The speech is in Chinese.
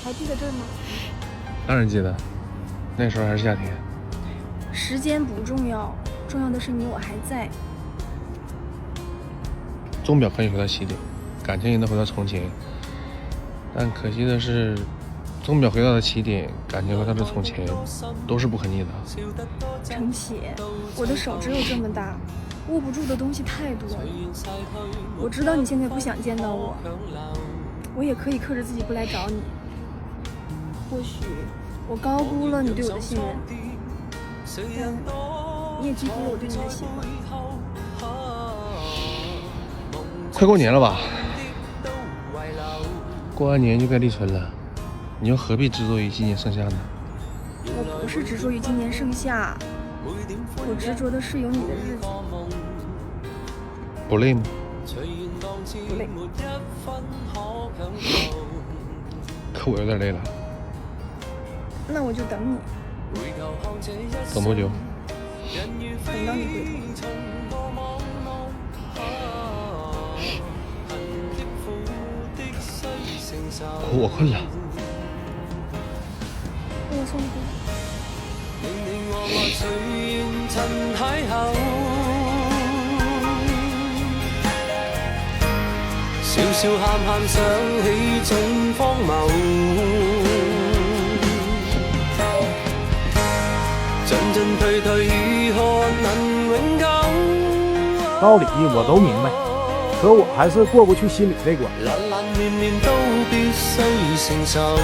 还记得这儿吗？当然记得，那时候还是夏天。时间不重要，重要的是你我还在。钟表可以回到起点，感情也能回到从前，但可惜的是，钟表回到的起点，感情回到的从前，都是不可逆的。程且，我的手只有这么大，握不住的东西太多了。我知道你现在不想见到我，我也可以克制自己不来找你。或许我高估了你对我的信任，但你也低估了我对你的喜欢。快过年了吧？过完年就该立春了，你又何必执着于今年盛夏呢？我不是执着于今年盛夏，我执着的是有你的日子。不累吗？不累。可我有点累了。那我就等你。等多久？等到你回头。我困了。我送你回笑笑喊喊想起总荒謬，進進退退如何能永久？道理我都明白，可我还是过不去心里这关。難難面面都必須承受。